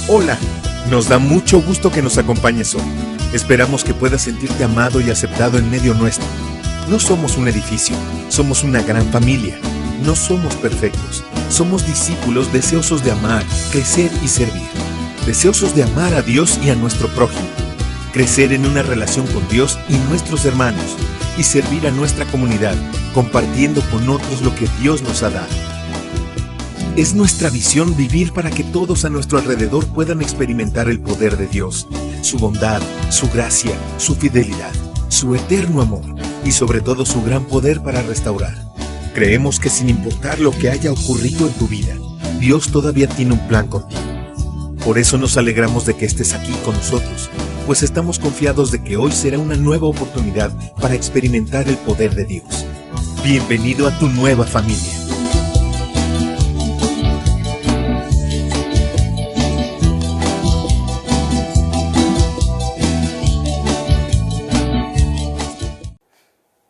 Hola, nos da mucho gusto que nos acompañes hoy. Esperamos que puedas sentirte amado y aceptado en medio nuestro. No somos un edificio, somos una gran familia. No somos perfectos, somos discípulos deseosos de amar, crecer y servir. Deseosos de amar a Dios y a nuestro prójimo. Crecer en una relación con Dios y nuestros hermanos. Y servir a nuestra comunidad, compartiendo con otros lo que Dios nos ha dado. Es nuestra visión vivir para que todos a nuestro alrededor puedan experimentar el poder de Dios, su bondad, su gracia, su fidelidad, su eterno amor y sobre todo su gran poder para restaurar. Creemos que sin importar lo que haya ocurrido en tu vida, Dios todavía tiene un plan contigo. Por eso nos alegramos de que estés aquí con nosotros, pues estamos confiados de que hoy será una nueva oportunidad para experimentar el poder de Dios. Bienvenido a tu nueva familia.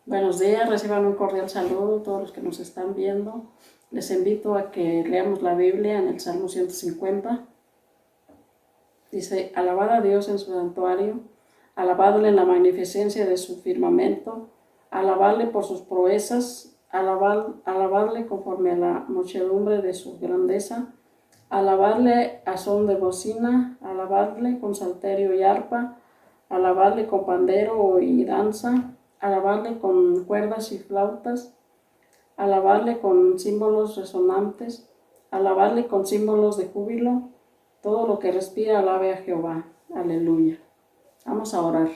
Buenos días, reciban un cordial saludo todos los que nos están viendo. Les invito a que leamos la Biblia en el Salmo 150. Dice: alabad a Dios en su santuario, alabadle en la magnificencia de su firmamento, alabadle por sus proezas, alabadle conforme a la muchedumbre de su grandeza, alabadle a son de bocina, alabadle con salterio y arpa, alabadle con pandero y danza, alabadle con cuerdas y flautas, alabadle con símbolos resonantes, alabadle con símbolos de júbilo. Todo lo que respira alabe a Jehová. Aleluya. Vamos a orar.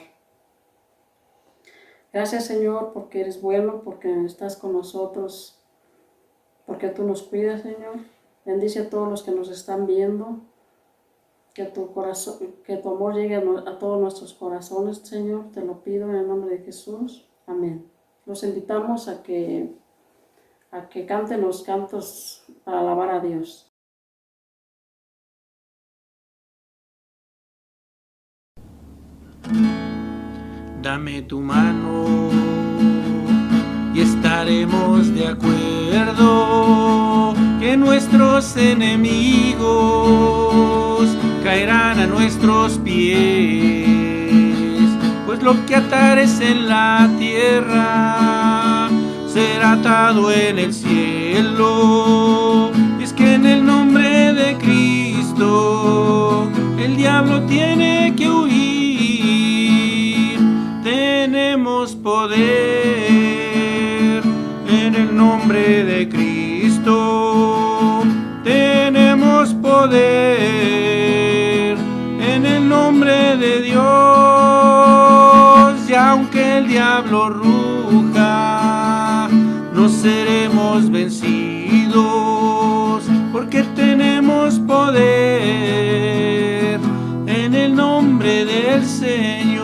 Gracias, Señor, porque eres bueno, porque estás con nosotros, porque tú nos cuidas, Señor. Bendice a todos los que nos están viendo. Que tu amor llegue a todos nuestros corazones, Señor. Te lo pido en el nombre de Jesús. Amén. Los invitamos a que canten los cantos para alabar a Dios. Dame tu mano y estaremos de acuerdo que nuestros enemigos caerán a nuestros pies, pues lo que atares en la tierra será atado en el cielo. Es que en el nombre de Cristo el diablo tiene que huir. Tenemos poder en el nombre de Cristo. Tenemos poder en el nombre de Dios. Y aunque el diablo ruja, no seremos vencidos, porque tenemos poder en el nombre del Señor.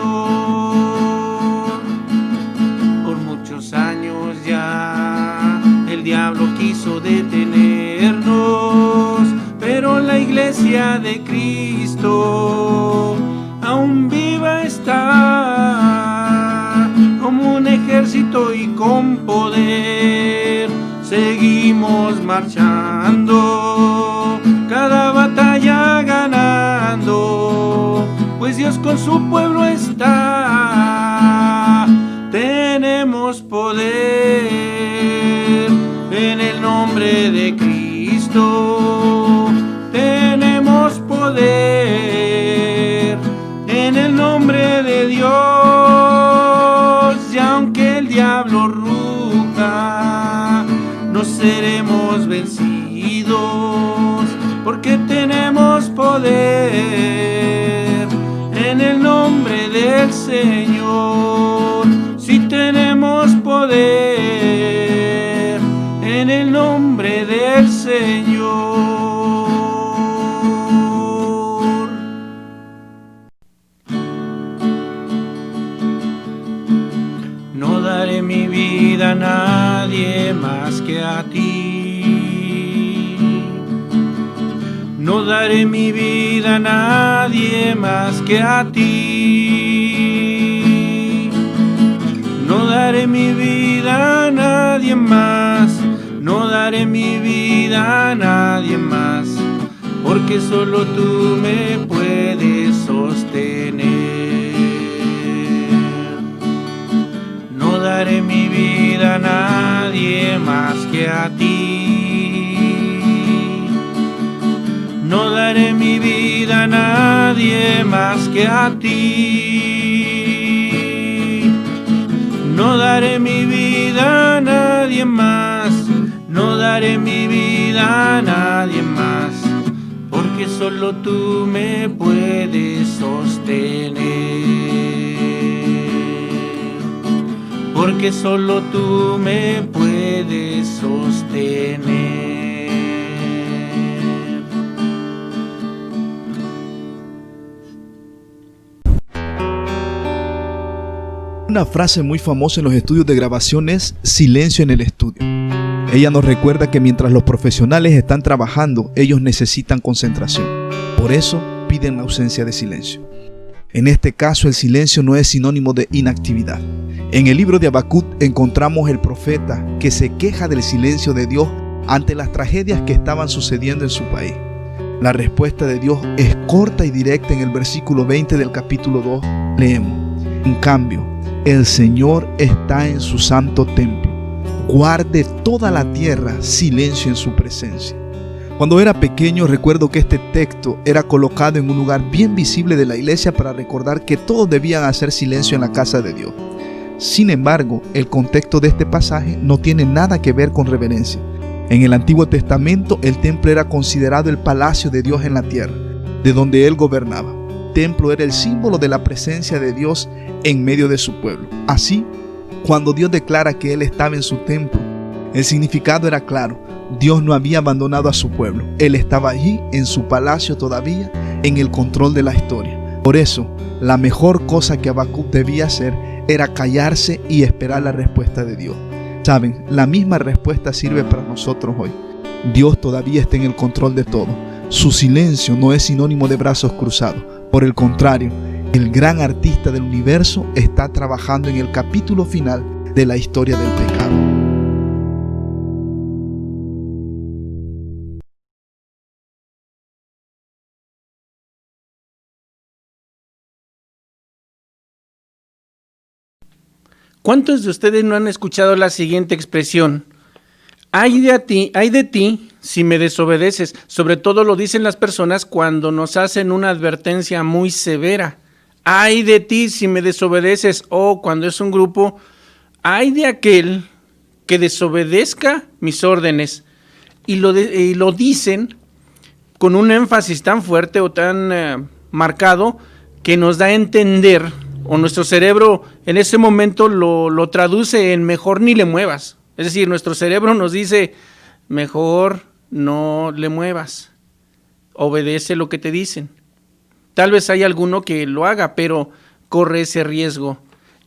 Por muchos años ya el diablo quiso detenernos, pero la iglesia de Cristo aún viva está, como un ejército y con poder. Seguimos marchando, cada batalla ganando, pues Dios con su pueblo está. Tenemos poder en el nombre de Cristo. Tenemos poder en el nombre de Dios. Y aunque el diablo ruja, no seremos vencidos, porque tenemos poder en el nombre del Señor. Si tenemos poder en el nombre del Señor. No daré mi vida a nadie más que a ti. No daré mi vida a nadie más que a ti. No daré mi vida a nadie más. No daré mi vida a nadie más. porque solo tú me puedes sostener. No daré mi vida a nadie más que a ti. No daré mi vida a nadie más que a ti. No daré mi vida a nadie más. No daré mi vida a nadie más, porque solo tú me puedes sostener. Porque solo tú me puedes sostener. Una frase muy famosa en los estudios de grabación es silencio en el estudio. Ella nos recuerda que mientras los profesionales están trabajando, ellos necesitan concentración. Por eso piden la ausencia de silencio. En este caso, el silencio no es sinónimo de inactividad. En el libro de Habacuc encontramos el profeta que se queja del silencio de Dios ante las tragedias que estaban sucediendo en su país. La respuesta de Dios es corta y directa en el versículo 20 del capítulo 2. Leemos: en cambio, el Señor está en su santo templo. Guarde toda la tierra silencio en su presencia. Cuando era pequeño recuerdo que este texto era colocado en un lugar bien visible de la iglesia para recordar que todos debían hacer silencio en la casa de Dios. Sin embargo, el contexto de este pasaje no tiene nada que ver con reverencia. En el Antiguo Testamento, el templo era considerado el palacio de Dios en la tierra, de donde Él gobernaba. El templo era el símbolo de la presencia de Dios en medio de su pueblo. Así, cuando Dios declara que Él estaba en su templo, el significado era claro. Dios no había abandonado a su pueblo. Él estaba allí en su palacio todavía, en el control de la historia. Por eso, la mejor cosa que Habacuc debía hacer era callarse y esperar la respuesta de Dios. Saben, la misma respuesta sirve para nosotros hoy. Dios todavía está en el control de todo. Su silencio no es sinónimo de brazos cruzados. Por el contrario, el gran artista del universo está trabajando en el capítulo final de la historia del pecado. ¿Cuántos de ustedes no han escuchado la siguiente expresión? Ay de ti si me desobedeces. Sobre todo lo dicen las personas cuando nos hacen una advertencia muy severa. Ay de ti si me desobedeces. O cuando es un grupo, ay de aquel que desobedezca mis órdenes. Y lo dicen con un énfasis tan fuerte o tan marcado que nos da a entender, o nuestro cerebro en ese momento lo traduce en mejor ni le muevas. Es decir, nuestro cerebro nos dice, mejor no le muevas, obedece lo que te dicen. Tal vez hay alguno que lo haga, pero corre ese riesgo.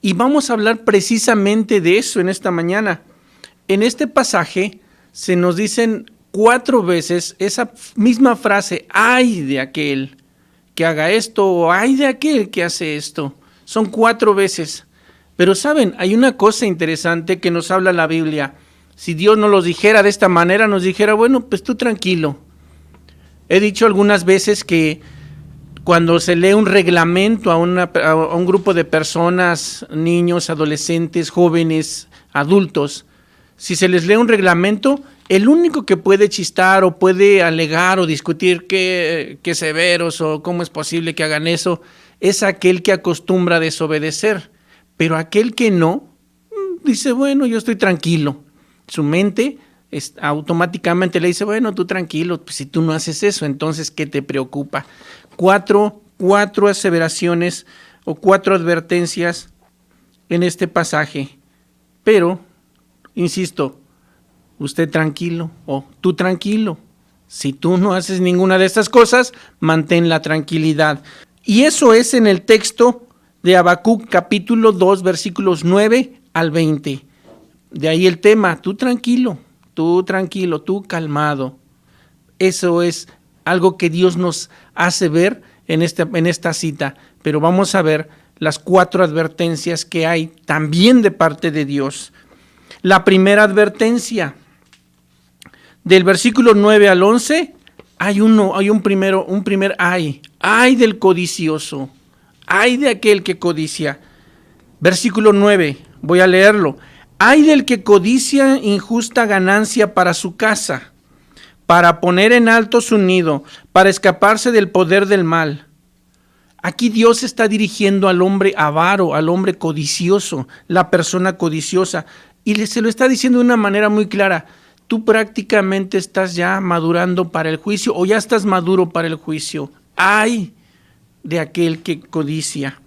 Y vamos a hablar precisamente de eso en esta mañana. En este pasaje se nos dicen 4 veces esa misma frase, ay de aquel que haga esto, o ay de aquel que hace esto. Son 4 veces. Pero saben, hay una cosa interesante que nos habla la Biblia. Si Dios nos los dijera de esta manera, nos dijera, bueno, pues tú tranquilo. He dicho algunas veces que cuando se lee un reglamento a un grupo de personas, niños, adolescentes, jóvenes, adultos, si se les lee un reglamento, el único que puede chistar o puede alegar o discutir qué severos o cómo es posible que hagan eso, es aquel que acostumbra a desobedecer. Pero aquel que no, dice, bueno, yo estoy tranquilo. Su mente automáticamente le dice, bueno, tú tranquilo, pues si tú no haces eso, entonces, ¿qué te preocupa? 4 aseveraciones o 4 advertencias en este pasaje. Pero, insisto, usted tranquilo o tú tranquilo. Si tú no haces ninguna de estas cosas, mantén la tranquilidad. Y eso es en el texto de Habacuc capítulo 2, versículos 9 al 20. De ahí el tema, tú tranquilo, tú calmado. Eso es algo que Dios nos hace ver en esta cita. Pero vamos a ver las 4 advertencias que hay también de parte de Dios. La primera advertencia, del versículo 9 al 11, hay un primer ay. Ay del codicioso, ay de aquel que codicia. Versículo 9, voy a leerlo. Ay del que codicia injusta ganancia para su casa, para poner en alto su nido, para escaparse del poder del mal. Aquí Dios está dirigiendo al hombre avaro, al hombre codicioso, la persona codiciosa, y se lo está diciendo de una manera muy clara. Tú prácticamente estás ya madurando para el juicio, o ya estás maduro para el juicio. Ay de aquel que codicia,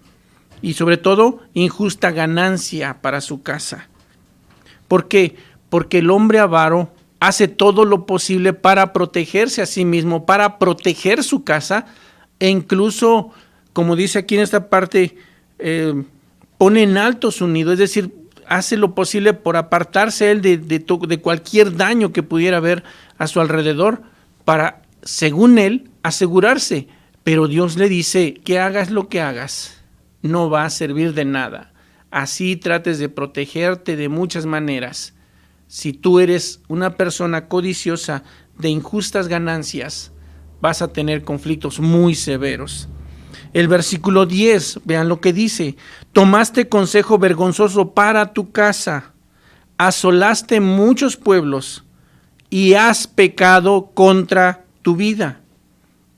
y sobre todo injusta ganancia para su casa. ¿Por qué? Porque el hombre avaro hace todo lo posible para protegerse a sí mismo, para proteger su casa, e incluso, como dice aquí en esta parte, pone en alto su nido, es decir, hace lo posible por apartarse él de cualquier daño que pudiera haber a su alrededor, para, según él, asegurarse. Pero Dios le dice que hagas lo que hagas, no va a servir de nada. Así trates de protegerte de muchas maneras. Si tú eres una persona codiciosa de injustas ganancias, vas a tener conflictos muy severos. El versículo 10, vean lo que dice. Tomaste consejo vergonzoso para tu casa, asolaste muchos pueblos y has pecado contra tu vida.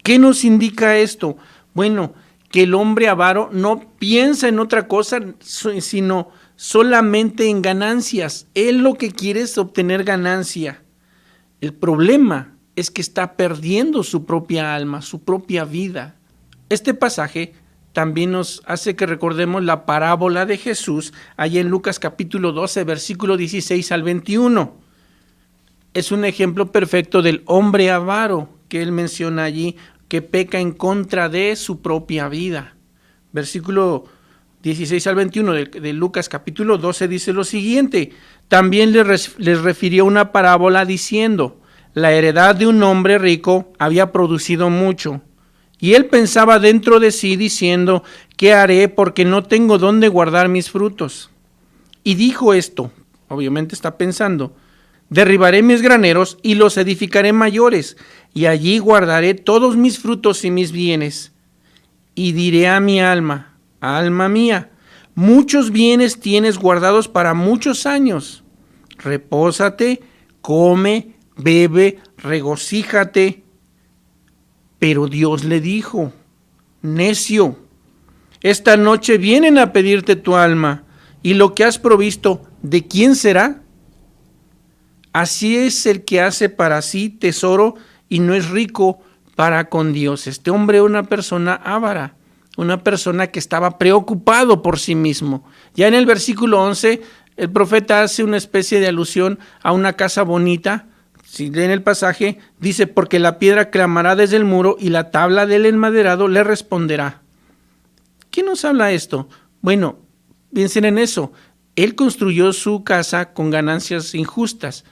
¿Qué nos indica esto? Bueno, que el hombre avaro no piensa en otra cosa, sino solamente en ganancias. Él lo que quiere es obtener ganancia. El problema es que está perdiendo su propia alma, su propia vida. Este pasaje también nos hace que recordemos la parábola de Jesús, allá en Lucas capítulo 12, versículo 16 al 21. Es un ejemplo perfecto del hombre avaro que él menciona allí, que peca en contra de su propia vida. Versículo 16 al 21 de Lucas capítulo 12 dice lo siguiente. También les refirió una parábola diciendo, la heredad de un hombre rico había producido mucho. Y él pensaba dentro de sí diciendo, ¿qué haré porque no tengo dónde guardar mis frutos? Y dijo esto, obviamente está pensando, derribaré mis graneros y los edificaré mayores, y allí guardaré todos mis frutos y mis bienes. Y diré a mi alma, alma mía, muchos bienes tienes guardados para muchos años. Repósate, come, bebe, regocíjate. Pero Dios le dijo, necio, esta noche vienen a pedirte tu alma, y lo que has provisto, ¿de quién será? Así es el que hace para sí tesoro y no es rico para con Dios. Este hombre era una persona avara, una persona que estaba preocupado por sí mismo. Ya en el versículo 11, el profeta hace una especie de alusión a una casa bonita. Si leen el pasaje, dice, porque la piedra clamará desde el muro y la tabla del enmaderado le responderá. ¿Qué nos habla esto? Bueno, piensen en eso. Él construyó su casa con ganancias injustas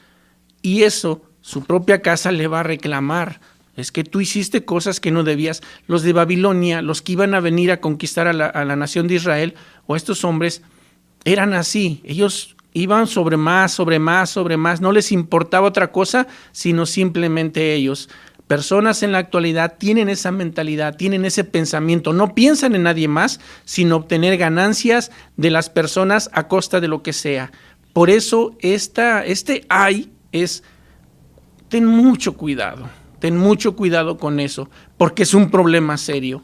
y eso, su propia casa le va a reclamar. Es que tú hiciste cosas que no debías. Los de Babilonia, los que iban a venir a conquistar a la nación de Israel, o estos hombres, eran así. Ellos iban sobre más, no les importaba otra cosa, sino simplemente ellos. Personas en la actualidad tienen esa mentalidad, tienen ese pensamiento, no piensan en nadie más, sino obtener ganancias de las personas a costa de lo que sea. Por eso este ay es, ten mucho cuidado con eso, porque es un problema serio.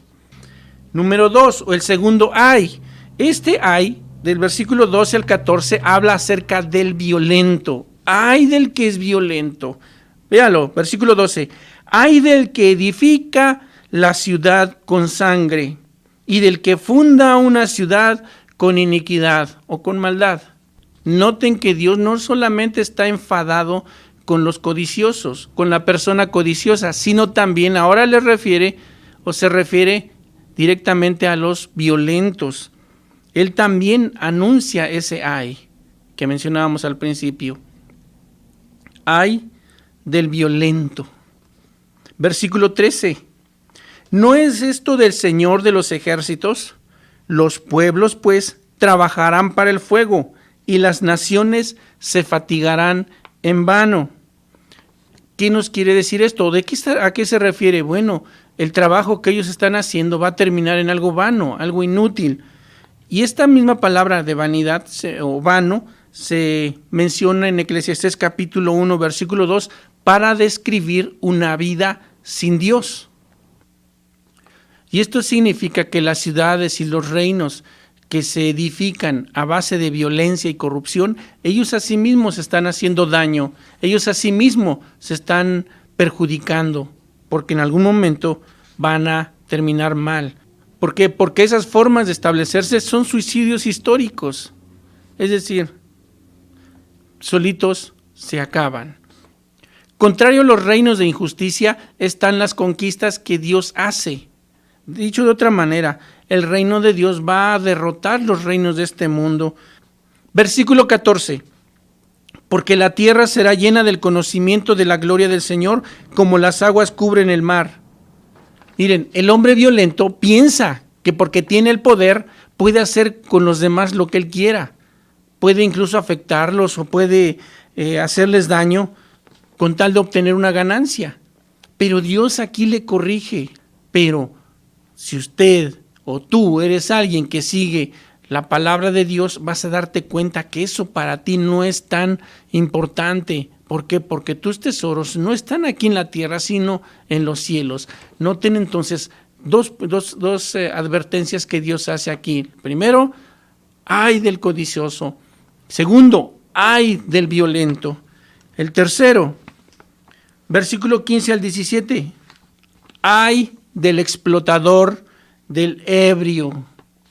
Número 2, o el segundo ay. Este ay, del versículo 12 al 14, habla acerca del violento. Ay del que es violento. Véalo, versículo 12. Ay del que edifica la ciudad con sangre y del que funda una ciudad con iniquidad o con maldad. Noten que Dios no solamente está enfadado con los codiciosos, con la persona codiciosa, sino también ahora se refiere directamente a los violentos. Él también anuncia ese ay que mencionábamos al principio. Ay del violento. Versículo 13. ¿No es esto del Señor de los ejércitos? Los pueblos, pues, trabajarán para el fuego y las naciones se fatigarán en vano. ¿Qué nos quiere decir esto? ¿A qué se refiere? Bueno, el trabajo que ellos están haciendo va a terminar en algo vano, algo inútil. Y esta misma palabra de vanidad o vano se menciona en Eclesiastés capítulo 1, versículo 2, para describir una vida sin Dios. Y esto significa que las ciudades y los reinos que se edifican a base de violencia y corrupción, ellos a sí mismos se están haciendo daño, ellos a sí mismos se están perjudicando, porque en algún momento van a terminar mal. ¿Por qué? Porque esas formas de establecerse son suicidios históricos, es decir, solitos se acaban. Contrario a los reinos de injusticia están las conquistas que Dios hace. Dicho de otra manera, el reino de Dios va a derrotar los reinos de este mundo. Versículo 14. Porque la tierra será llena del conocimiento de la gloria del Señor, como las aguas cubren el mar. Miren, el hombre violento piensa que porque tiene el poder puede hacer con los demás lo que él quiera. Puede incluso afectarlos o puede hacerles daño con tal de obtener una ganancia. Pero Dios aquí le corrige. Pero si usted o tú eres alguien que sigue la palabra de Dios, vas a darte cuenta que eso para ti no es tan importante. ¿Por qué? Porque tus tesoros no están aquí en la tierra, sino en los cielos. Noten entonces dos advertencias que Dios hace aquí. Primero, ay del codicioso. Segundo, ay del violento. El tercero, versículo 15 al 17, ay del explotador, del ebrio,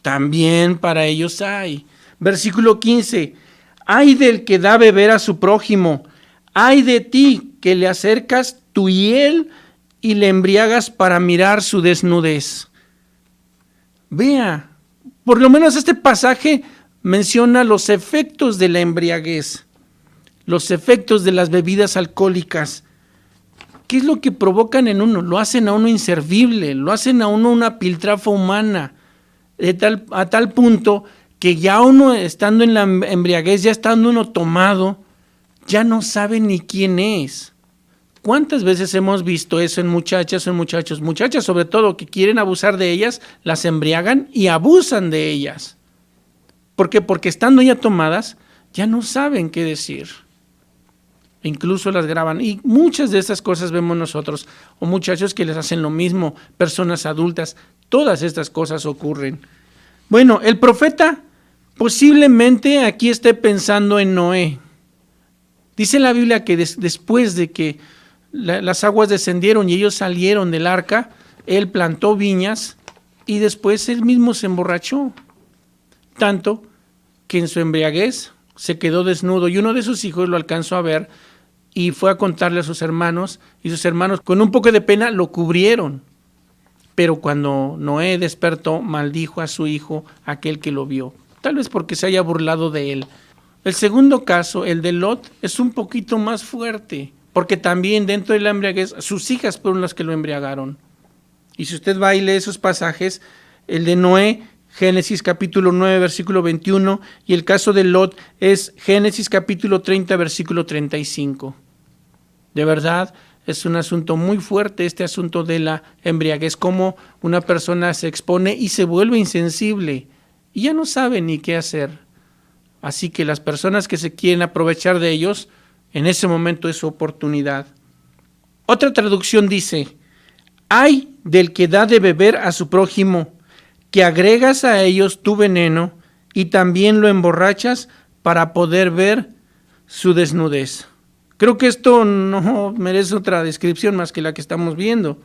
también para ellos hay. Versículo 15, ay del que da beber a su prójimo, ay de ti que le acercas tu hiel y le embriagas para mirar su desnudez. Vea, por lo menos este pasaje menciona los efectos de la embriaguez, los efectos de las bebidas alcohólicas. ¿Qué es lo que provocan en uno? Lo hacen a uno inservible, lo hacen a uno una piltrafa humana, a tal punto que ya uno estando en la embriaguez, ya estando uno tomado, ya no sabe ni quién es. ¿Cuántas veces hemos visto eso en muchachas o en muchachos? Muchachas sobre todo que quieren abusar de ellas, las embriagan y abusan de ellas. ¿Por qué? Porque estando ya tomadas, ya no saben qué decir. Incluso las graban. Y muchas de estas cosas vemos nosotros. O muchachos que les hacen lo mismo, personas adultas. Todas estas cosas ocurren. Bueno, el profeta posiblemente aquí esté pensando en Noé. Dice la Biblia que después de que las aguas descendieron y ellos salieron del arca, él plantó viñas y después él mismo se emborrachó. Tanto que en su embriaguez se quedó desnudo y uno de sus hijos lo alcanzó a ver y fue a contarle a sus hermanos y sus hermanos con un poco de pena lo cubrieron. Pero cuando Noé despertó, maldijo a su hijo, aquel que lo vio, tal vez porque se haya burlado de él. El segundo caso, el de Lot, es un poquito más fuerte, porque también dentro de la embriaguez, sus hijas fueron las que lo embriagaron. Y si usted va y lee esos pasajes, el de Noé, Génesis capítulo 9, versículo 21, y el caso de Lot es Génesis capítulo 30, versículo 35. De verdad, es un asunto muy fuerte este asunto de la embriaguez, cómo una persona se expone y se vuelve insensible y ya no sabe ni qué hacer. Así que las personas que se quieren aprovechar de ellos, en ese momento es su oportunidad. Otra traducción dice, ay del que da de beber a su prójimo, que agregas a ellos tu veneno y también lo emborrachas para poder ver su desnudez. Creo que esto no merece otra descripción más que la que estamos viendo.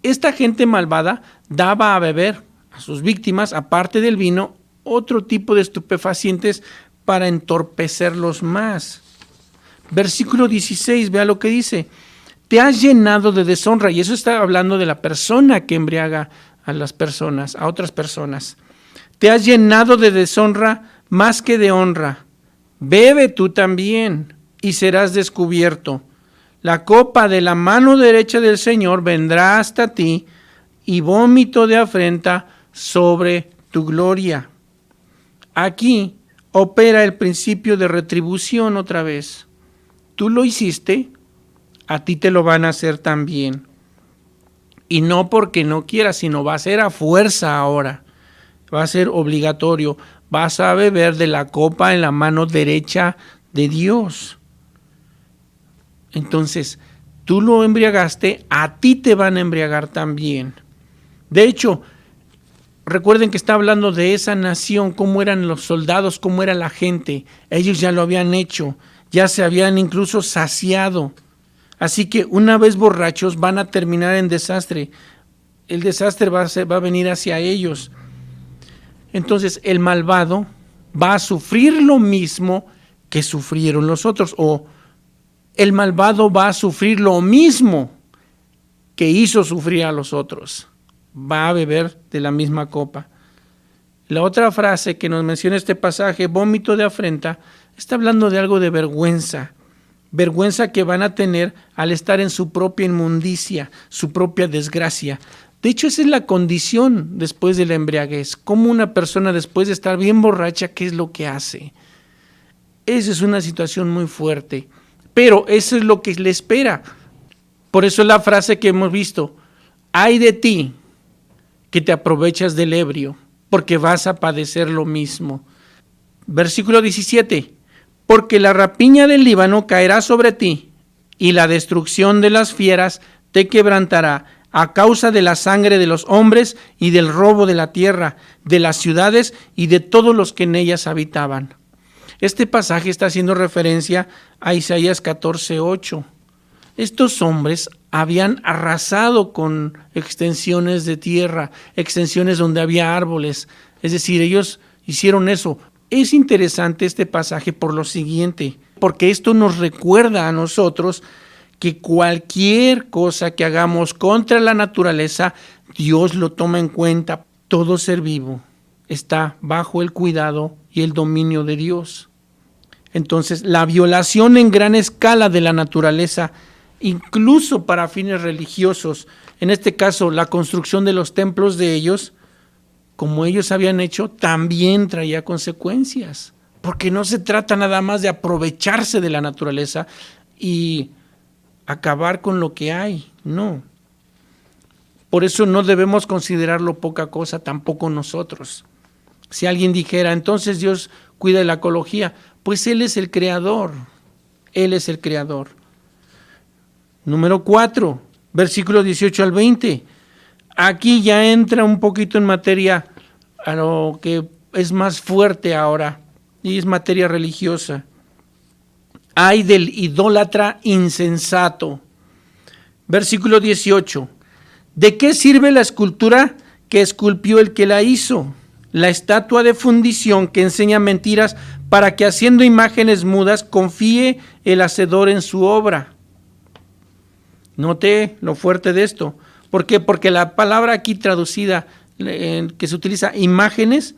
Esta gente malvada daba a beber a sus víctimas, aparte del vino, otro tipo de estupefacientes para entorpecerlos más. Versículo 16, vea lo que dice. Te has llenado de deshonra, y eso está hablando de la persona que embriaga a las personas, a otras personas. Te has llenado de deshonra más que de honra. Bebe tú también y serás descubierto. La copa de la mano derecha del Señor vendrá hasta ti y vómito de afrenta sobre tu gloria. Aquí opera el principio de retribución otra vez. Tú lo hiciste, a ti te lo van a hacer también. Y no porque no quieras, sino va a ser a fuerza ahora. Va a ser obligatorio. Vas a beber de la copa en la mano derecha de Dios. Entonces, tú lo embriagaste, a ti te van a embriagar también. De hecho, recuerden que está hablando de esa nación, cómo eran los soldados, cómo era la gente. Ellos ya lo habían hecho, ya se habían incluso saciado. Así que una vez borrachos van a terminar en desastre. El desastre va a venir hacia ellos. Entonces el malvado va a sufrir lo mismo que sufrieron los otros, o el malvado va a sufrir lo mismo que hizo sufrir a los otros. Va a beber de la misma copa. La otra frase que nos menciona este pasaje, vómito de afrenta, está hablando de algo de vergüenza. Vergüenza que van a tener al estar en su propia inmundicia, su propia desgracia. De hecho, esa es la condición después de la embriaguez. Como una persona después de estar bien borracha, ¿qué es lo que hace? Esa es una situación muy fuerte. Pero eso es lo que le espera. Por eso es la frase que hemos visto. Ay de ti que te aprovechas del ebrio, porque vas a padecer lo mismo. Versículo 17. Porque la rapiña del Líbano caerá sobre ti, y la destrucción de las fieras te quebrantará, a causa de la sangre de los hombres y del robo de la tierra, de las ciudades y de todos los que en ellas habitaban. Este pasaje está haciendo referencia a Isaías 14:8. Estos hombres habían arrasado con extensiones de tierra, extensiones donde había árboles, es decir, ellos hicieron eso. Es interesante este pasaje por lo siguiente, porque esto nos recuerda a nosotros que cualquier cosa que hagamos contra la naturaleza, Dios lo toma en cuenta. Todo ser vivo está bajo el cuidado y el dominio de Dios. Entonces, la violación en gran escala de la naturaleza, incluso para fines religiosos, en este caso la construcción de los templos de ellos, como ellos habían hecho, también traía consecuencias, porque no se trata nada más de aprovecharse de la naturaleza y acabar con lo que hay, no. Por eso no debemos considerarlo poca cosa, tampoco nosotros. Si alguien dijera, entonces Dios cuida de la ecología, pues Él es el creador, Él es el creador. Número 4, versículo 18 al 20. Aquí ya entra un poquito en materia a lo que es más fuerte ahora, y es materia religiosa. Ay del idólatra insensato. Versículo 18. ¿De qué sirve la escultura que esculpió el que la hizo? La estatua de fundición que enseña mentiras para que haciendo imágenes mudas confíe el hacedor en su obra. Note lo fuerte de esto. ¿Por qué? Porque la palabra aquí traducida, que se utiliza imágenes,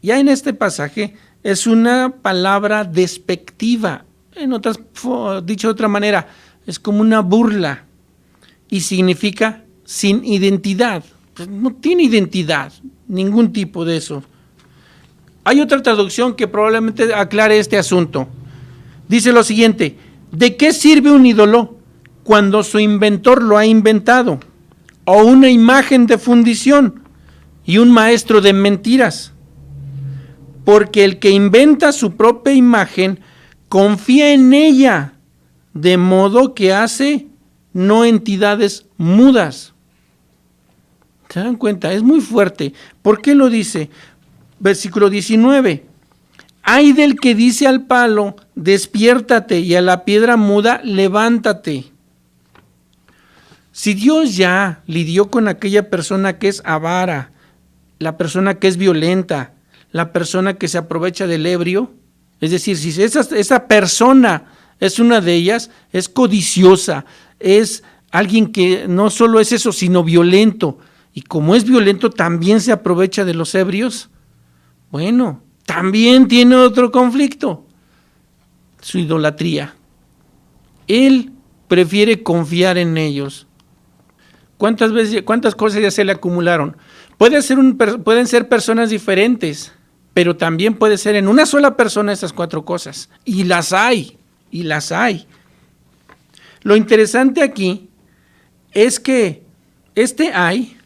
ya en este pasaje es una palabra despectiva. Dicho de otra manera, es como una burla y significa sin identidad. Pues no tiene identidad, ningún tipo de eso. Hay otra traducción que probablemente aclare este asunto. Dice lo siguiente: ¿de qué sirve un ídolo cuando su inventor lo ha inventado? O una imagen de fundición y un maestro de mentiras. Porque el que inventa su propia imagen confía en ella, de modo que hace no entidades mudas. ¿Se dan cuenta? Es muy fuerte. ¿Por qué lo dice? Versículo 19. Ay del que dice al palo, despiértate, y a la piedra muda, levántate. Si Dios ya lidió con aquella persona que es avara, la persona que es violenta, la persona que se aprovecha del ebrio, es decir, si esa persona es una de ellas, es codiciosa, es alguien que no solo es eso, sino violento, y como es violento también se aprovecha de los ebrios, bueno, también tiene otro conflicto, su idolatría. Él prefiere confiar en ellos. ¿Cuántas cosas ya se le acumularon? Pueden ser personas diferentes, pero también puede ser en una sola persona estas 4 cosas. Y las hay. Lo interesante aquí es que este ay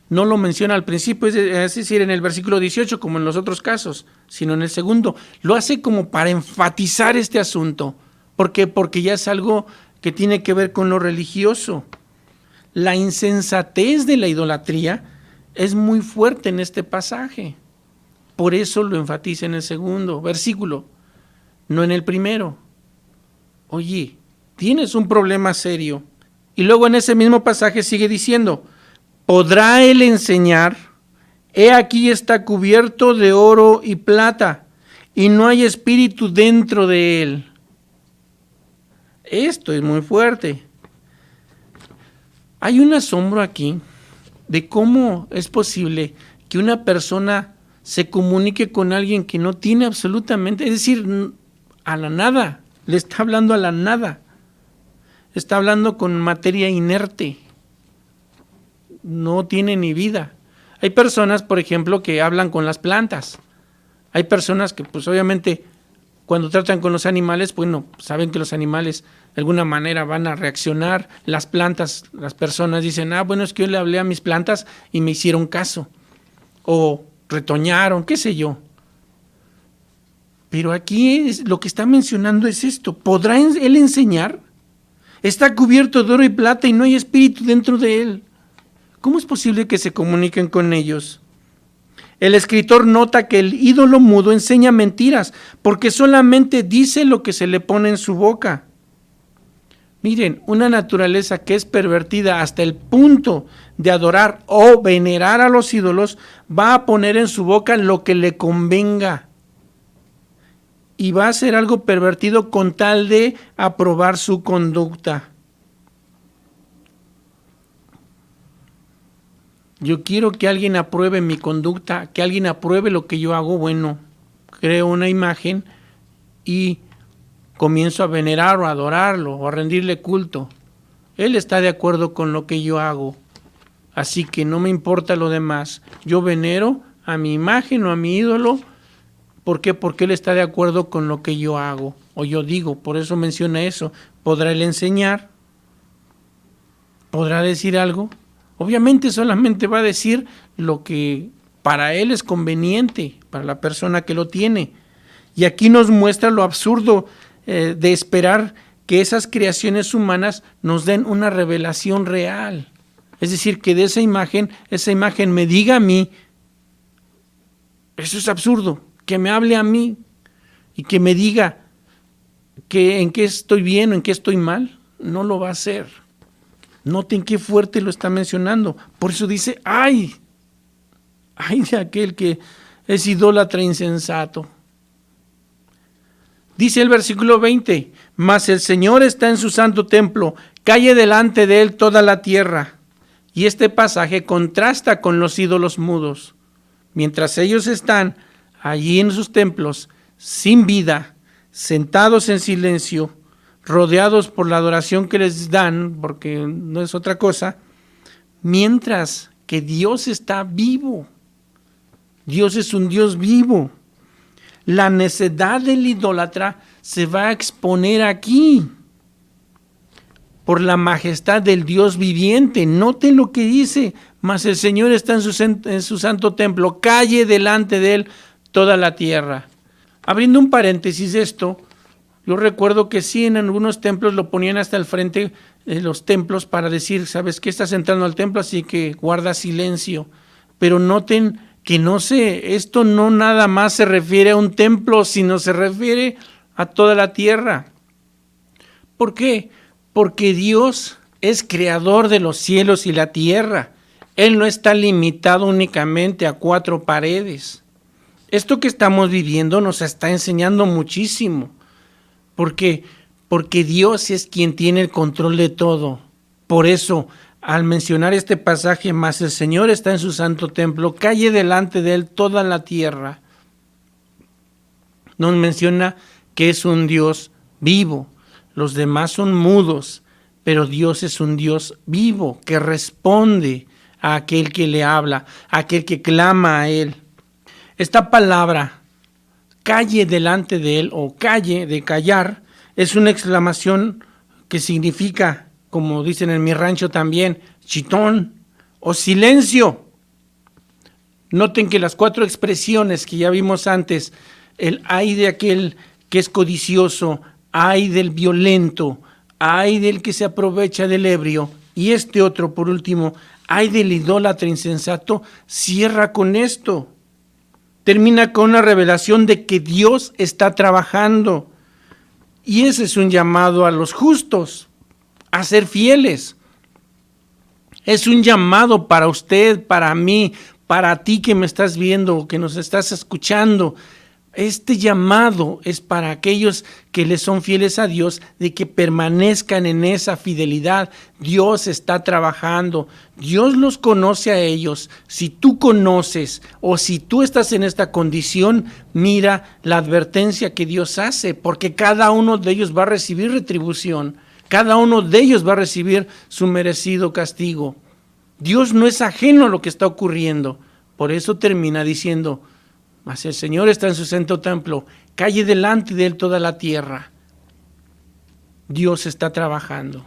no lo menciona al principio, es decir, en el versículo 18, como en los otros casos, sino en el segundo. Lo hace como para enfatizar este asunto. ¿Por qué? Porque ya es algo que tiene que ver con lo religioso. La insensatez de la idolatría es muy fuerte en este pasaje. Por eso lo enfatiza en el segundo versículo, no en el primero. Oye, tienes un problema serio. Y luego en ese mismo pasaje sigue diciendo, ¿podrá él enseñar? He aquí está cubierto de oro y plata, y no hay espíritu dentro de él. Esto es muy fuerte. Hay un asombro aquí de cómo es posible que una persona se comunique con alguien que no tiene absolutamente, es decir, a la nada, le está hablando a la nada, está hablando con materia inerte, no tiene ni vida. Hay personas, por ejemplo, que hablan con las plantas, hay personas que pues obviamente cuando tratan con los animales, bueno, saben que los animales de alguna manera van a reaccionar, las plantas, las personas dicen, bueno, es que yo le hablé a mis plantas y me hicieron caso, o retoñaron, qué sé yo. Pero aquí lo que está mencionando es esto, ¿podrá él enseñar? Está cubierto de oro y plata y no hay espíritu dentro de él. ¿Cómo es posible que se comuniquen con ellos? El escritor nota que el ídolo mudo enseña mentiras, porque solamente dice lo que se le pone en su boca. Miren, una naturaleza que es pervertida hasta el punto de adorar o venerar a los ídolos, va a poner en su boca lo que le convenga. Y va a hacer algo pervertido con tal de aprobar su conducta. Yo quiero que alguien apruebe mi conducta, que alguien apruebe lo que yo hago. Bueno, creo una imagen y comienzo a venerar o a adorarlo o a rendirle culto. Él está de acuerdo con lo que yo hago, así que no me importa lo demás. Yo venero a mi imagen o a mi ídolo. ¿Por qué? Porque él está de acuerdo con lo que yo hago o yo digo. Por eso menciona eso. ¿Podrá él enseñar? ¿Podrá decir algo? Obviamente solamente va a decir lo que para él es conveniente, para la persona que lo tiene. Y aquí nos muestra lo absurdo de esperar que esas creaciones humanas nos den una revelación real. Es decir, que de esa imagen me diga a mí, eso es absurdo, que me hable a mí y que me diga que en qué estoy bien o en qué estoy mal. No lo va a hacer. Noten qué fuerte lo está mencionando. Por eso dice, ¡ay! ¡Ay de aquel que es idólatra insensato! Dice el versículo 20, mas el Señor está en su santo templo, calle delante de él toda la tierra. Y este pasaje contrasta con los ídolos mudos. Mientras ellos están allí en sus templos, sin vida, sentados en silencio, rodeados por la adoración que les dan, porque no es otra cosa, mientras que Dios está vivo. Dios es un Dios vivo. La necedad del idólatra se va a exponer aquí por la majestad del Dios viviente. Noten lo que dice, mas el Señor está en su santo templo, calle delante de él toda la tierra. Abriendo un paréntesis de esto, yo recuerdo que sí, en algunos templos lo ponían hasta el frente de los templos para decir, ¿sabes qué? Estás entrando al templo, así que guarda silencio. Pero noten que esto no nada más se refiere a un templo, sino se refiere a toda la tierra. ¿Por qué? Porque Dios es creador de los cielos y la tierra. Él no está limitado únicamente a 4 paredes. Esto que estamos viviendo nos está enseñando muchísimo. ¿Por qué? Porque Dios es quien tiene el control de todo. Por eso, al mencionar este pasaje, mas el Señor está en su santo templo, calle delante de él toda la tierra, nos menciona que es un Dios vivo. Los demás son mudos, pero Dios es un Dios vivo que responde a aquel que le habla, a aquel que clama a él. Esta palabra, calle delante de él, o calle de callar, es una exclamación que significa, como dicen en mi rancho también, chitón o silencio. Noten que las 4 expresiones que ya vimos antes, el ay de aquel que es codicioso, ay del violento, ay del que se aprovecha del ebrio, y este otro, por último, ay del idólatra insensato, cierra con esto. Termina con una revelación de que Dios está trabajando. Y ese es un llamado a los justos, a ser fieles. Es un llamado para usted, para mí, para ti que me estás viendo, que nos estás escuchando. Este llamado es para aquellos que le son fieles a Dios, de que permanezcan en esa fidelidad. Dios está trabajando, Dios los conoce a ellos. Si tú conoces o si tú estás en esta condición, mira la advertencia que Dios hace, porque cada uno de ellos va a recibir retribución, cada uno de ellos va a recibir su merecido castigo. Dios no es ajeno a lo que está ocurriendo, por eso termina diciendo: mas el Señor está en su santo templo, calle delante de él toda la tierra. Dios está trabajando.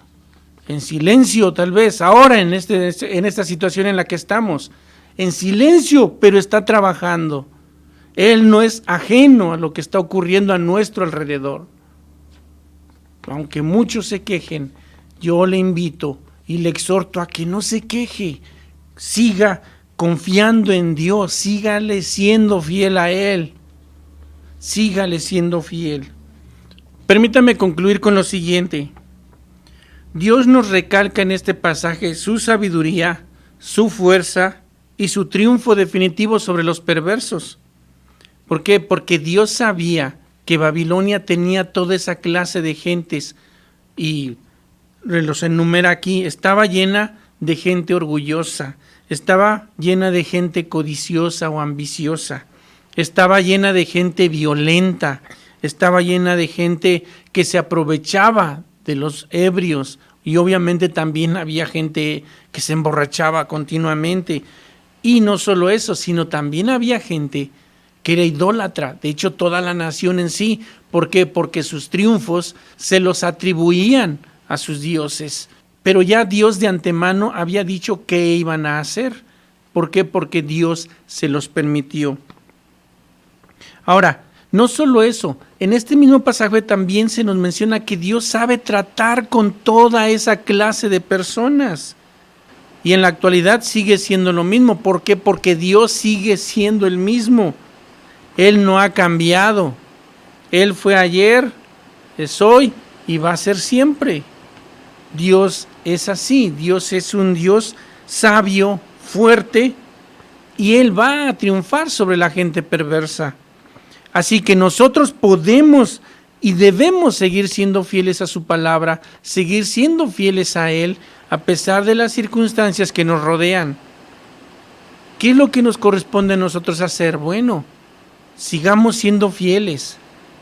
En silencio, tal vez, ahora en esta situación en la que estamos. En silencio, pero está trabajando. Él no es ajeno a lo que está ocurriendo a nuestro alrededor. Aunque muchos se quejen, yo le invito y le exhorto a que no se queje. Siga confiando en Dios, sígale siendo fiel a Él, sígale siendo fiel. Permítame concluir con lo siguiente. Dios nos recalca en este pasaje su sabiduría, su fuerza y su triunfo definitivo sobre los perversos. ¿Por qué? Porque Dios sabía que Babilonia tenía toda esa clase de gentes y los enumera aquí. Estaba llena de gente orgullosa, estaba llena de gente codiciosa o ambiciosa, estaba llena de gente violenta, estaba llena de gente que se aprovechaba de los ebrios, y obviamente también había gente que se emborrachaba continuamente. Y no solo eso, sino también había gente que era idólatra, de hecho toda la nación en sí. ¿Por qué? Porque sus triunfos se los atribuían a sus dioses. Pero ya Dios de antemano había dicho qué iban a hacer. ¿Por qué? Porque Dios se los permitió. Ahora, no solo eso, en este mismo pasaje también se nos menciona que Dios sabe tratar con toda esa clase de personas. Y en la actualidad sigue siendo lo mismo. ¿Por qué? Porque Dios sigue siendo el mismo. Él no ha cambiado. Él fue ayer, es hoy y va a ser siempre. Dios es así, Dios es un Dios sabio, fuerte, y Él va a triunfar sobre la gente perversa. Así que nosotros podemos y debemos seguir siendo fieles a su palabra, seguir siendo fieles a Él, a pesar de las circunstancias que nos rodean. ¿Qué es lo que nos corresponde a nosotros hacer? Bueno, sigamos siendo fieles.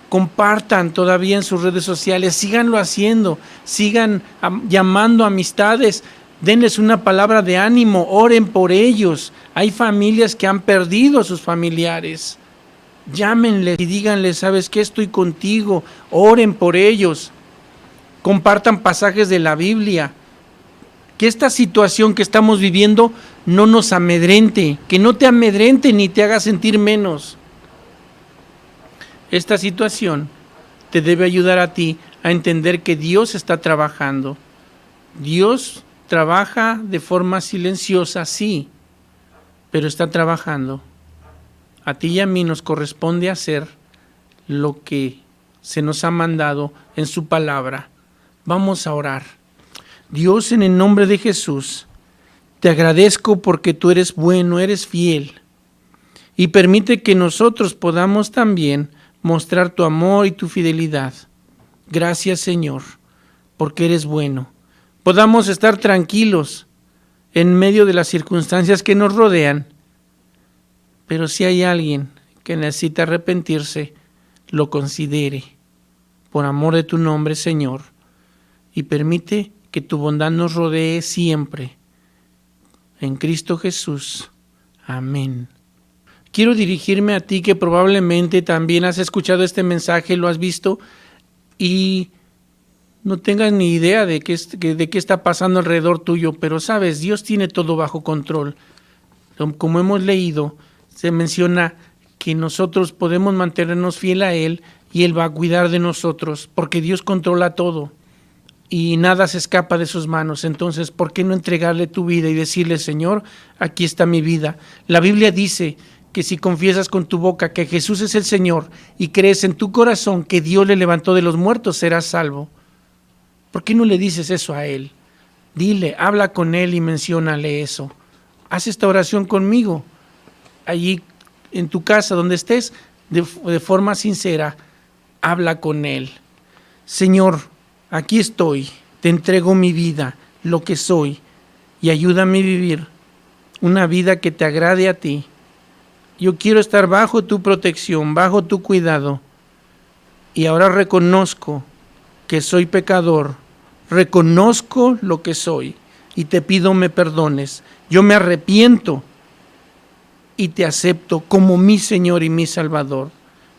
Compartan todavía en sus redes sociales, síganlo haciendo, sigan llamando amistades, denles una palabra de ánimo, oren por ellos. Hay familias que han perdido a sus familiares. Llámenles y díganles: ¿sabes qué? Estoy contigo. Oren por ellos. Compartan pasajes de la Biblia. Que esta situación que estamos viviendo no nos amedrente, que no te amedrente ni te haga sentir menos. Esta situación te debe ayudar a ti a entender que Dios está trabajando. Dios trabaja de forma silenciosa, sí, pero está trabajando. A ti y a mí nos corresponde hacer lo que se nos ha mandado en su palabra. Vamos a orar. Dios, en el nombre de Jesús, te agradezco porque tú eres bueno, eres fiel, y permite que nosotros podamos también mostrar tu amor y tu fidelidad. Gracias, Señor, porque eres bueno. Podamos estar tranquilos en medio de las circunstancias que nos rodean, pero si hay alguien que necesita arrepentirse, lo considere, por amor de tu nombre, Señor, y permite que tu bondad nos rodee siempre. En Cristo Jesús. Amén. Quiero dirigirme a ti que probablemente también has escuchado este mensaje, lo has visto y no tengas ni idea de qué está pasando alrededor tuyo, pero sabes, Dios tiene todo bajo control. Como hemos leído, se menciona que nosotros podemos mantenernos fiel a Él y Él va a cuidar de nosotros, porque Dios controla todo y nada se escapa de sus manos. Entonces, ¿por qué no entregarle tu vida y decirle, Señor, aquí está mi vida? La Biblia dice que si confiesas con tu boca que Jesús es el Señor y crees en tu corazón que Dios le levantó de los muertos, serás salvo. ¿Por qué no le dices eso a Él? Dile, habla con Él y menciónale eso. Haz esta oración conmigo, allí en tu casa, donde estés, de forma sincera, habla con Él. Señor, aquí estoy, te entrego mi vida, lo que soy, y ayúdame a vivir una vida que te agrade a ti. Yo quiero estar bajo tu protección, bajo tu cuidado, y ahora reconozco que soy pecador, reconozco lo que soy, y te pido me perdones. Yo me arrepiento y te acepto como mi Señor y mi Salvador.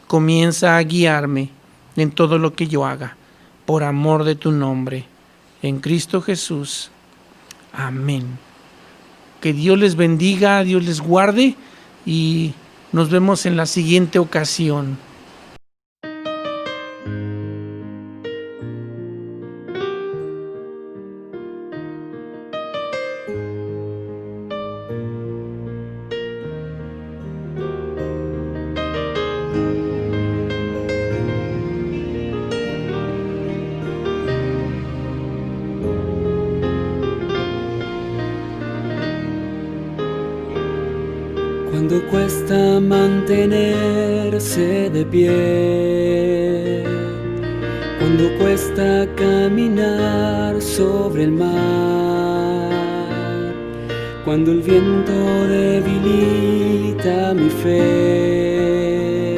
Comienza a guiarme en todo lo que yo haga, por amor de tu nombre, en Cristo Jesús. Amén. Que Dios les bendiga, Dios les guarde y nos vemos en la siguiente ocasión. Cuando cuesta mantenerse de pie, cuando cuesta caminar sobre el mar, cuando el viento debilita mi fe,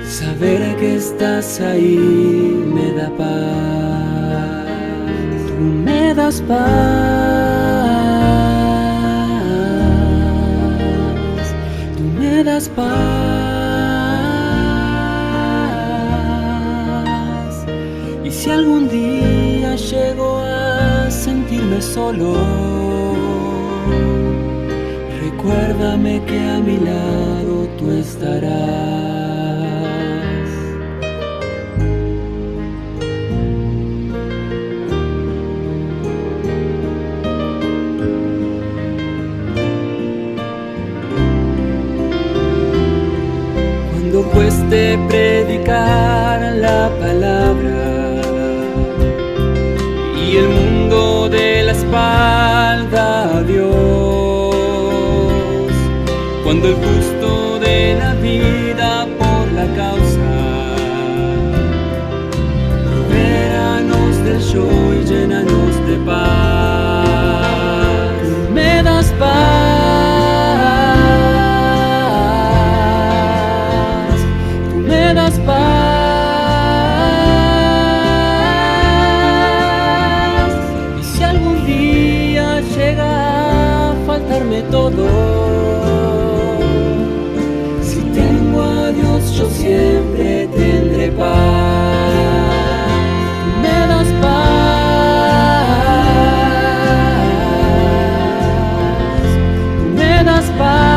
saber que estás ahí me da paz. Tú me das paz. Me das paz, y si algún día llego a sentirme solo, recuérdame que a mi lado tú estarás. Cuando cueste predicar la palabra y el mundo de la espalda a Dios, cuando el gusto de la vida por la causa, libéranos del yo y llénanos de paz. Me das paz. Paz, y si algún día llega a faltarme todo, si tengo a Dios yo siempre tendré paz. Me das paz, me das paz.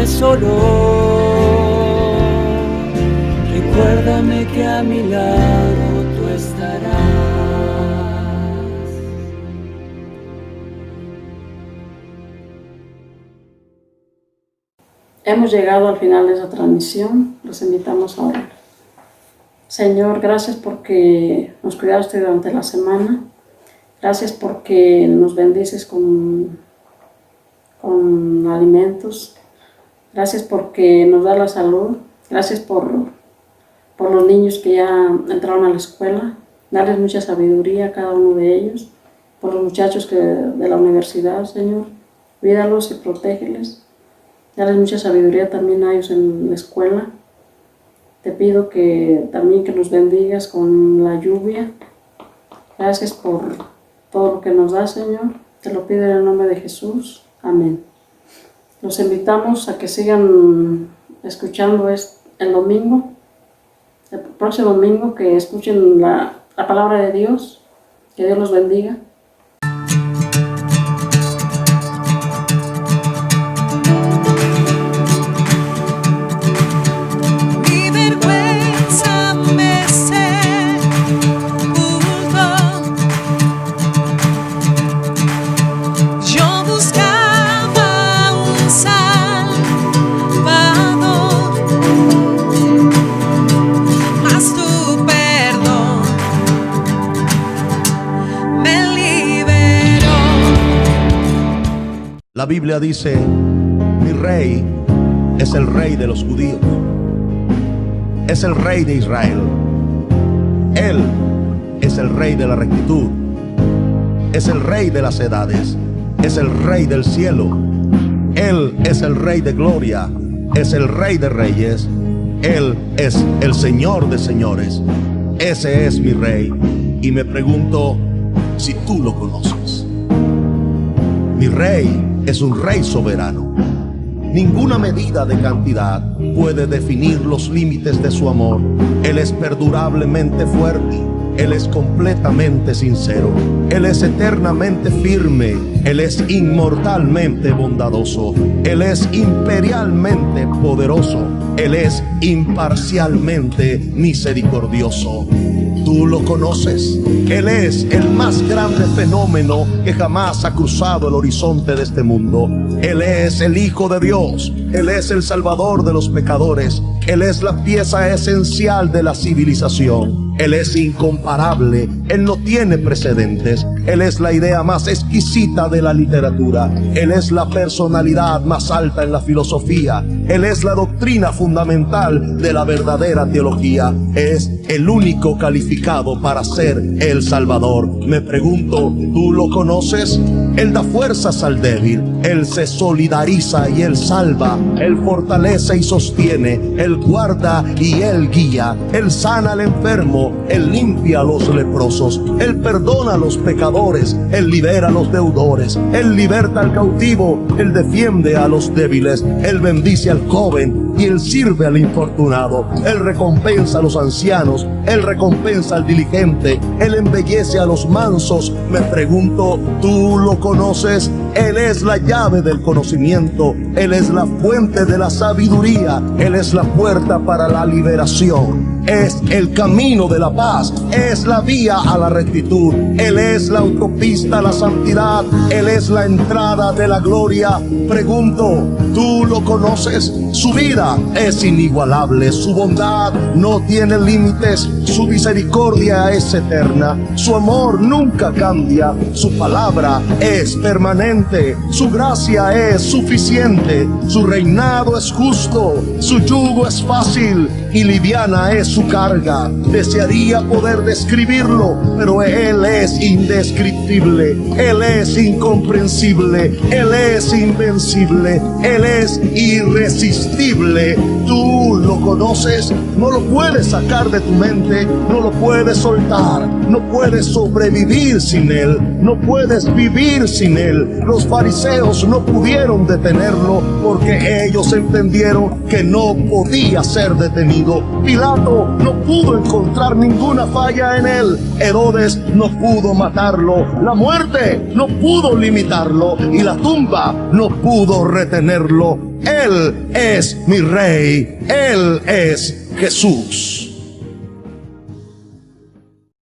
Solo, recuérdame que a mi lado tú estarás. Hemos llegado al final de esta transmisión. Los invitamos a orar. Señor, gracias porque nos cuidaste durante la semana. Gracias porque nos bendices con alimentos. Gracias porque nos da la salud. Gracias por los niños que ya entraron a la escuela. Darles mucha sabiduría a cada uno de ellos. Por los muchachos de la universidad, Señor. Cuídalos y protégeles. Darles mucha sabiduría también a ellos en la escuela. Te pido que también que nos bendigas con la lluvia. Gracias por todo lo que nos da, Señor. Te lo pido en el nombre de Jesús. Amén. Los invitamos a que sigan escuchando el domingo, el próximo domingo, que escuchen la palabra de Dios. Que Dios los bendiga. La Biblia dice: mi rey es el rey de los judíos, es el rey de Israel. Él es el rey de la rectitud, es el rey de las edades, es el rey del cielo. Él es el rey de gloria, es el rey de reyes. Él es el Señor de señores. Ese es mi rey. Y me pregunto si tú lo conoces. Mi rey es un rey soberano. Ninguna medida de cantidad puede definir los límites de su amor. Él es perdurablemente fuerte. Él es completamente sincero. Él es eternamente firme. Él es inmortalmente bondadoso. Él es imperialmente poderoso. Él es imparcialmente misericordioso. Tú lo conoces. Él es el más grande fenómeno que jamás ha cruzado el horizonte de este mundo. Él es el Hijo de Dios. Él es el Salvador de los pecadores. Él es la pieza esencial de la civilización. Él es incomparable. Él no tiene precedentes. Él es la idea más exquisita de la literatura. Él es la personalidad más alta en la filosofía. Él es la doctrina fundamental de la verdadera teología. Es el único calificado para ser el Salvador. Me pregunto, ¿tú lo conoces? Él da fuerzas al débil. Él se solidariza y Él salva. Él fortalece y sostiene. Él guarda y Él guía. Él sana al enfermo. Él limpia a los leprosos. Él perdona a los pecadores. Él libera a los deudores. Él liberta al cautivo. Él defiende a los débiles. Él bendice al joven y Él sirve al infortunado. Él recompensa a los ancianos. Él recompensa al diligente. Él embellece a los mansos. Me pregunto, ¿tú lo conoces? Él es la llave del conocimiento. Él es la fuente de la sabiduría. Él es la puerta para la liberación. Es el camino de la paz. Es la vía a la rectitud. Él es la autopista a la santidad. Él es la entrada de la gloria. Pregunto, ¿tú lo conoces? Su vida es inigualable. Su bondad no tiene límites. Su misericordia es eterna. Su amor nunca cambia. Su palabra es permanente. Su gracia es suficiente. Su reinado es justo. Su yugo es fácil y liviana es su carga. Desearía poder describirlo, pero Él es indescriptible. Él es incomprensible. Él es invencible. Él es irresistible. Tú lo conoces. No lo puedes sacar de tu mente. No lo puedes soltar. No puedes sobrevivir sin Él. No puedes vivir sin Él. Los fariseos no pudieron detenerlo porque ellos entendieron que no podía ser detenido. Pilato no pudo encontrar ninguna falla en Él. Herodes no pudo matarlo. La muerte no pudo limitarlo. Y la tumba no pudo retenerlo. Él es mi Rey. Él es Jesús.